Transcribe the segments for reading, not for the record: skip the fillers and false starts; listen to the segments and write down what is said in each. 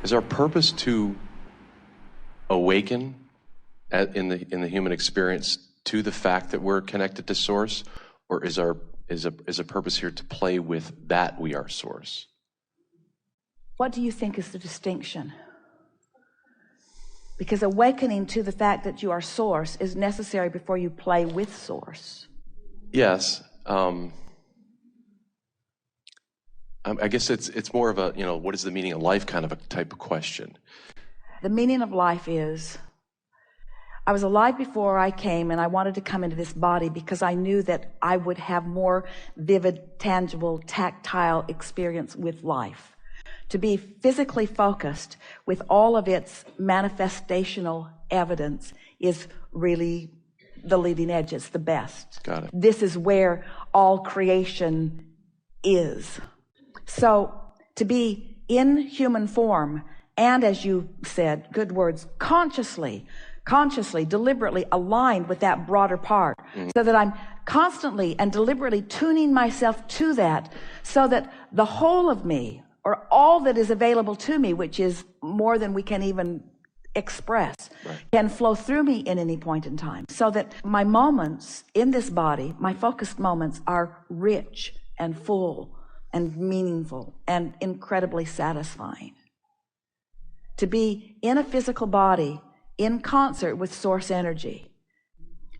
Is our purpose to awaken in the human experience to the fact that we're connected to Source, or is a purpose here to play with that we are Source? What do you think is the distinction? Because awakening to the fact that you are Source is necessary before you play with Source. Yes. I guess it's more of a, what is the meaning of life kind of a type of question. The meaning of life is, I was alive before I came, and I wanted to come into this body because I knew that I would have more vivid, tangible, tactile experience with life. To be physically focused with all of its manifestational evidence is really the leading edge. It's the best. Got it. This is where all creation is. So to be in human form, and as you said, good words, consciously, deliberately aligned with that broader part, so that I'm constantly and deliberately tuning myself to that, so that the whole of me, or all that is available to me, which is more than we can even express, can flow through me in any point in time, so that my moments in this body, my focused moments, are rich and full and meaningful and incredibly satisfying. To be in a physical body in concert with Source energy.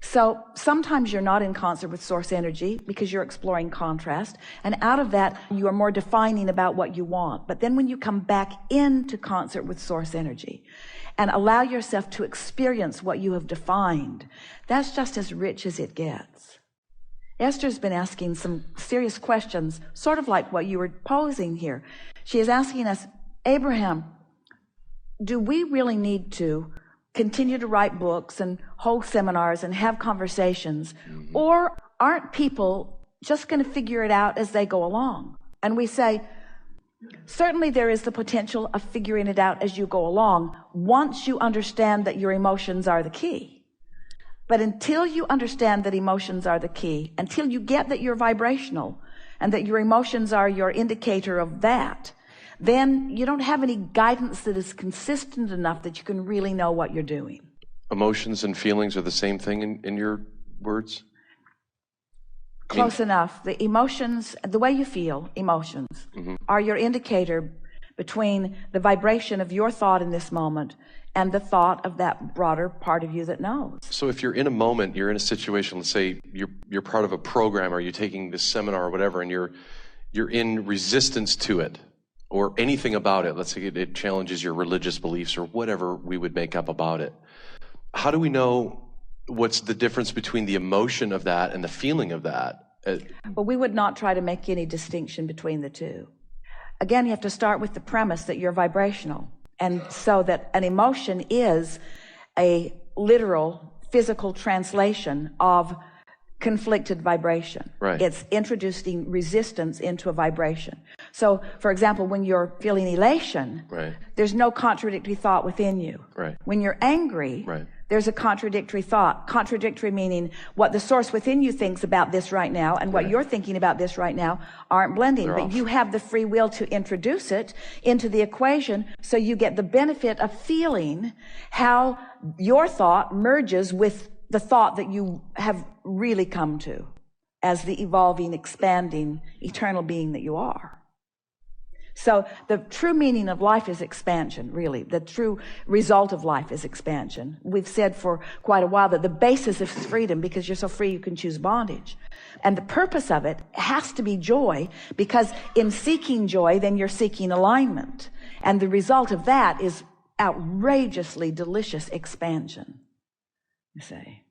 So sometimes you're not in concert with Source energy because you're exploring contrast, and out of that you are more defining about what you want. But then when you come back into concert with Source energy and allow yourself to experience what you have defined, that's just as rich as it gets. Esther's been asking some serious questions, sort of like what you were posing here. She is asking us, Abraham, do we really need to continue to write books and hold seminars and have conversations, or aren't people just going to figure it out as they go along? And we say, certainly there is the potential of figuring it out as you go along, once you understand that your emotions are the key. But until you understand that emotions are the key, until you get that you're vibrational and that your emotions are your indicator of that, then you don't have any guidance that is consistent enough that you can really know what you're doing. Emotions and feelings are the same thing in your words? Close enough. The emotions, the way you feel, emotions, are your indicator between the vibration of your thought in this moment and the thought of that broader part of you that knows. So if you're in a moment, you're in a situation, let's say you're part of a program, or you're taking this seminar or whatever, and you're in resistance to it, or anything about it. Let's say it challenges your religious beliefs or whatever we would make up about it. How do we know what's the difference between the emotion of that and the feeling of that? Well, we would not try to make any distinction between the two. Again, you have to start with the premise that you're vibrational. And so that an emotion is a literal physical translation of conflicted vibration. Right. It's introducing resistance into a vibration. So, for example, when you're feeling elation, there's no contradictory thought within you. Right. When you're angry, there's a contradictory thought. Contradictory meaning what the Source within you thinks about this right now and what you're thinking about this right now aren't blending. But you have the free will to introduce it into the equation, so you get the benefit of feeling how your thought merges with the thought that you have really come to as the evolving, expanding, eternal being that you are. So the true meaning of life is expansion, really. The true result of life is expansion. We've said for quite a while that the basis is freedom, because you're so free you can choose bondage. And the purpose of it has to be joy, because in seeking joy, then you're seeking alignment. And the result of that is outrageously delicious expansion. You say.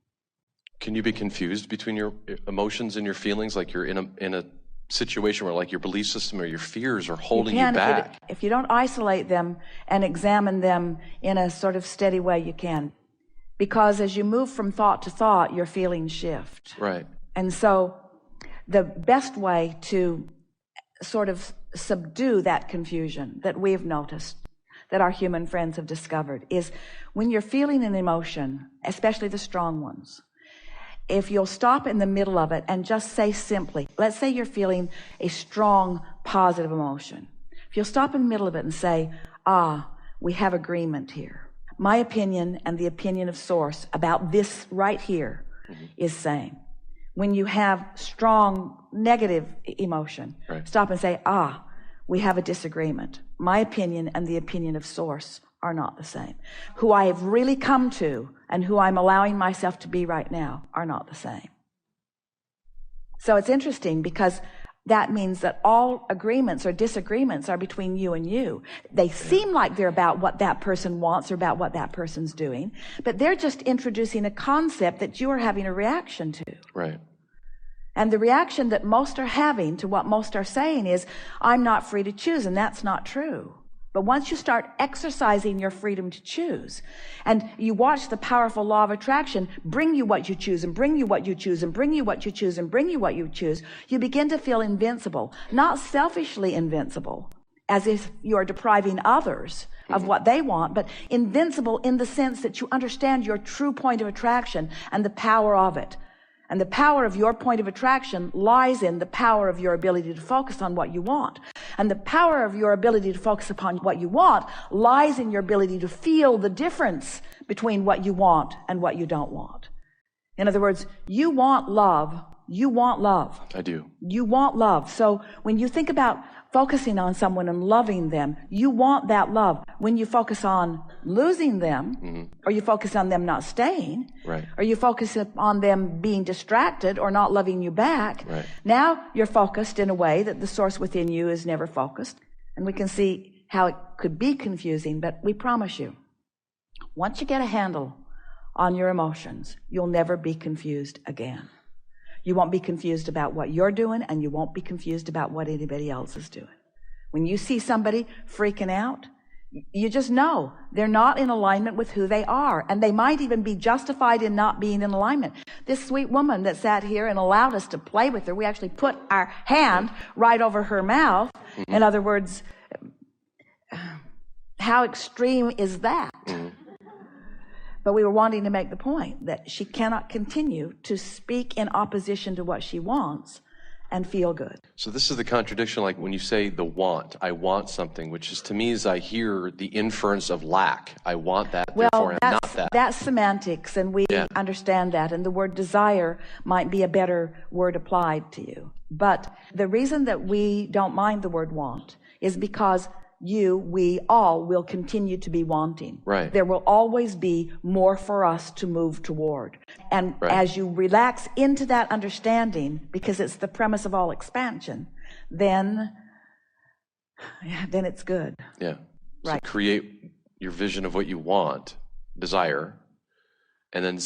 Can you be confused between your emotions and your feelings, like you're in a situation where, like, your belief system or your fears are holding you back? If you don't isolate them and examine them in a sort of steady way, you can. Because as you move from thought to thought, your feelings shift. Right. And so the best way to sort of subdue that confusion that we've noticed, that our human friends have discovered, is when you're feeling an emotion, especially the strong ones, if you'll stop in the middle of it and just say simply, let's say you're feeling a strong positive emotion. If you'll stop in the middle of it and say, we have agreement here. My opinion and the opinion of Source about this right here is same. When you have strong negative emotion, stop and say, we have a disagreement. My opinion and the opinion of Source are not the same. Who I have really come to and who I'm allowing myself to be right now are not the same. So it's interesting because that means that all agreements or disagreements are between you and you. They seem like they're about what that person wants or about what that person's doing, but they're just introducing a concept that you are having a reaction to. Right. And the reaction that most are having to what most are saying is, I'm not free to choose, and that's not true. But once you start exercising your freedom to choose, and you watch the powerful law of attraction bring you what you choose, and bring you what you choose, and bring you what you choose, and bring you what you choose, you begin to feel invincible. Not selfishly invincible, as if you are depriving others of what they want, but invincible in the sense that you understand your true point of attraction and the power of it. And the power of your point of attraction lies in the power of your ability to focus on what you want. And the power of your ability to focus upon what you want lies in your ability to feel the difference between what you want and what you don't want. In other words, you want love. You want love. I do. You want love. So when you think about focusing on someone and loving them, you want that love. When you focus on losing them, or you focus on them not staying, or you focus on them being distracted or not loving you back, now you're focused in a way that the source within you is never focused. And we can see how it could be confusing, but we promise you, once you get a handle on your emotions, you'll never be confused again. You won't be confused about what you're doing, and you won't be confused about what anybody else is doing. When you see somebody freaking out, you just know they're not in alignment with who they are, and they might even be justified in not being in alignment. This sweet woman that sat here and allowed us to play with her, we actually put our hand right over her mouth. In other words, how extreme is that? But we were wanting to make the point that she cannot continue to speak in opposition to what she wants and feel good. So this is the contradiction, like when you say the want, I want something, which is to me as I hear the inference of lack. I want that, therefore I'm not that. That's semantics, and we understand that, and the word desire might be a better word applied to you. But the reason that we don't mind the word want is because we all will continue to be wanting. Right. There will always be more for us to move toward. And as you relax into that understanding, because it's the premise of all expansion, then it's good. Yeah. So create your vision of what you want, desire, and then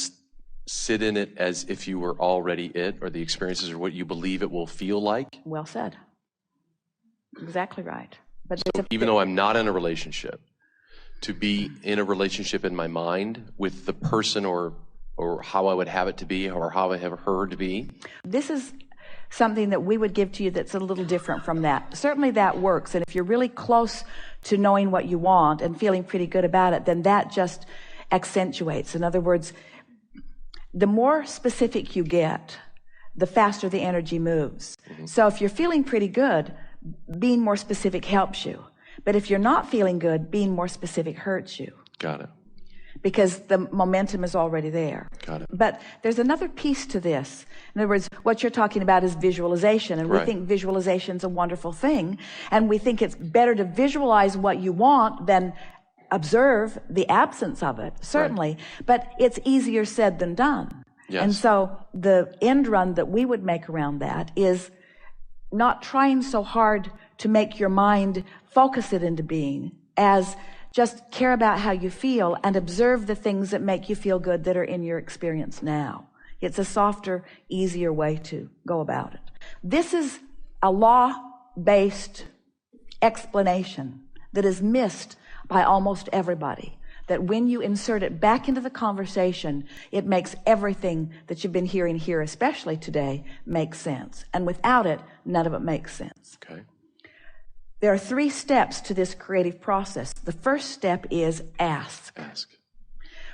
sit in it as if you were already it, or the experiences, or what you believe it will feel like. Well said. Exactly right. But so even though I'm not in a relationship, to be in a relationship in my mind with the person or how I would have it to be, or how I have her to be. This is something that we would give to you that's a little different from that. Certainly that works. And if you're really close to knowing what you want and feeling pretty good about it, then that just accentuates. In other words, the more specific you get, the faster the energy moves. So if you're feeling pretty good, being more specific helps you. But if you're not feeling good, being more specific hurts you. Got it. Because the momentum is already there. Got it. But there's another piece to this. In other words, what you're talking about is visualization. And we think visualization is a wonderful thing. And we think it's better to visualize what you want than observe the absence of it, certainly. But it's easier said than done. Yes. And so the end run that we would make around that is not trying so hard to make your mind focus it into being, as just care about how you feel and observe the things that make you feel good that are in your experience now. It's a softer, easier way to go about it. This is a law-based explanation that is missed by almost everybody. That when you insert it back into the conversation, it makes everything that you've been hearing here, especially today, make sense. And without it, none of it makes sense. Okay. There are 3 steps to this creative process. The first step is ask. Ask.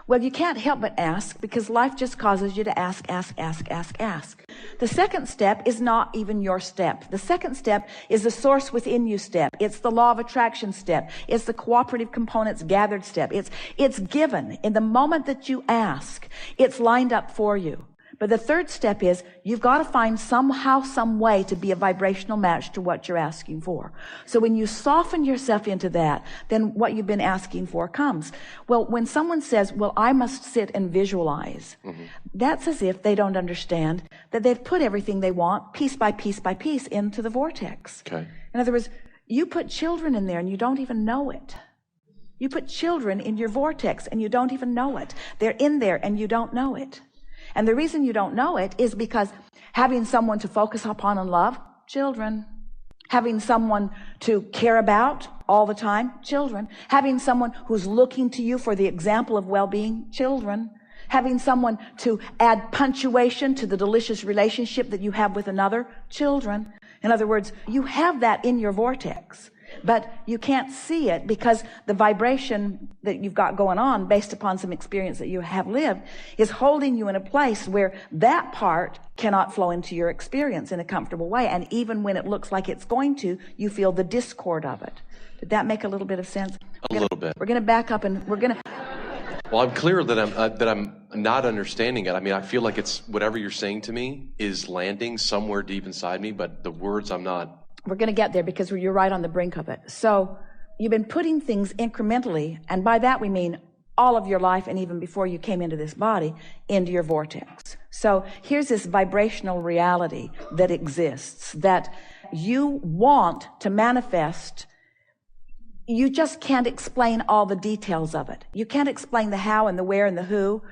Well, you can't help but ask, because life just causes you to ask. The second step is not even your step. The second step is the source within you step. It's the law of attraction step. It's the cooperative components gathered step. It's given. In the moment that you ask, it's lined up for you. But the third step is you've got to find somehow, some way to be a vibrational match to what you're asking for. So when you soften yourself into that, then what you've been asking for comes. Well, when someone says, well, I must sit and visualize, that's as if they don't understand that they've put everything they want piece by piece by piece into the vortex. Okay. In other words, you put children in there and you don't even know it. You put children in your vortex and you don't even know it. They're in there and you don't know it. And the reason you don't know it is because having someone to focus upon and love, children. Having someone to care about all the time, children. Having someone who's looking to you for the example of well-being, children. Having someone to add punctuation to the delicious relationship that you have with another, children. In other words, you have that in your vortex. But you can't see it because the vibration that you've got going on based upon some experience that you have lived is holding you in a place where that part cannot flow into your experience in a comfortable way. And even when it looks like it's going to, you feel the discord of it. Did that make a little bit of sense? Little bit. We're going to back up and we're going to... Well, I'm clear that I'm not understanding it. I mean, I feel like it's whatever you're saying to me is landing somewhere deep inside me, but the words I'm not... We're going to get there because you're right on the brink of it. So you've been putting things incrementally, and by that we mean all of your life and even before you came into this body, into your vortex. So here's this vibrational reality that exists that you want to manifest. You just can't explain all the details of it. You can't explain the how and the where and the who.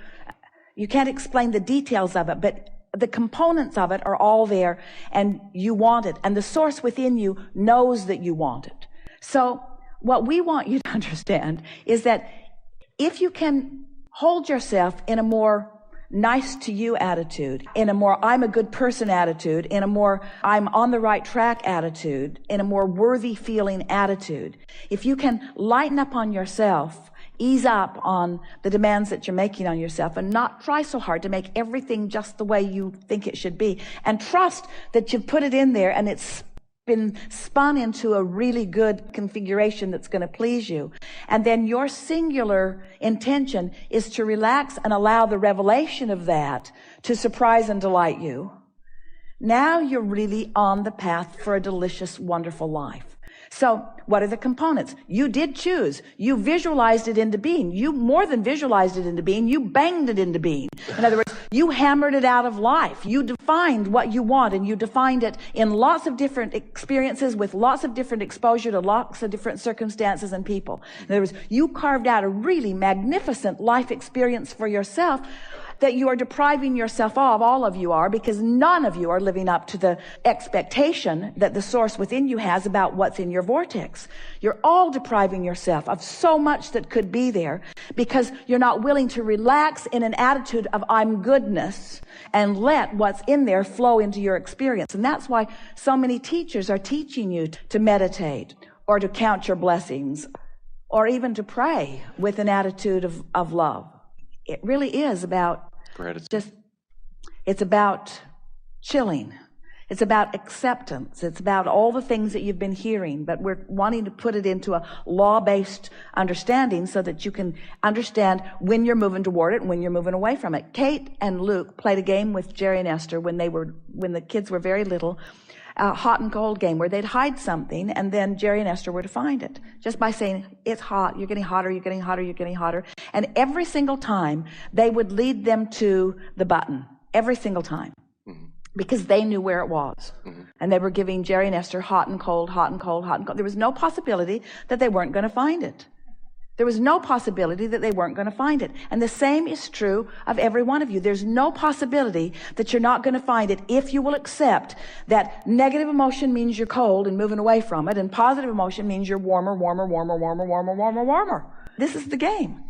You can't explain the details of it, but the components of it are all there and you want it. And the source within you knows that you want it. So what we want you to understand is that if you can hold yourself in a more nice to you attitude, in a more I'm a good person attitude, in a more I'm on the right track attitude, in a more worthy feeling attitude, if you can lighten up on yourself, ease up on the demands that you're making on yourself and not try so hard to make everything just the way you think it should be, and trust that you've put it in there and it's been spun into a really good configuration that's going to please you. And then your singular intention is to relax and allow the revelation of that to surprise and delight you. Now you're really on the path for a delicious, wonderful life. So what are the components? You did choose. You visualized it into being. You more than visualized it into being. You banged it into being. In other words, you hammered it out of life. You defined what you want, and you defined it in lots of different experiences with lots of different exposure to lots of different circumstances and people. In other words, you carved out a really magnificent life experience for yourself that you are depriving yourself of, all of you are, because none of you are living up to the expectation that the source within you has about what's in your vortex. You're all depriving yourself of so much that could be there because you're not willing to relax in an attitude of I'm goodness and let what's in there flow into your experience. And that's why so many teachers are teaching you to meditate or to count your blessings or even to pray with an attitude of love. It really is about it's about chilling. It's about acceptance. It's about all the things that you've been hearing, but we're wanting to put it into a law-based understanding so that you can understand when you're moving toward it and when you're moving away from it. Kate and Luke played a game with Jerry and Esther when the kids were very little, a hot and cold game where they'd hide something and then Jerry and Esther were to find it just by saying, it's hot, you're getting hotter, you're getting hotter, you're getting hotter. And every single time they would lead them to the button, every single time, because they knew where it was. And they were giving Jerry and Esther hot and cold, hot and cold, hot and cold. There was no possibility that they weren't going to find it. There was no possibility that they weren't going to find it. And the same is true of every one of you. There's no possibility that you're not going to find it if you will accept that negative emotion means you're cold and moving away from it, and positive emotion means you're warmer, warmer, warmer, warmer, warmer, warmer, warmer. This is the game.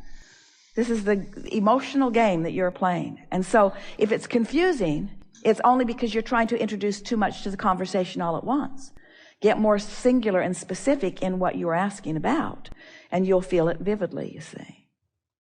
This is the emotional game that you're playing. And so if it's confusing, it's only because you're trying to introduce too much to the conversation all at once. Get more singular and specific in what you're asking about, and you'll feel it vividly, you see.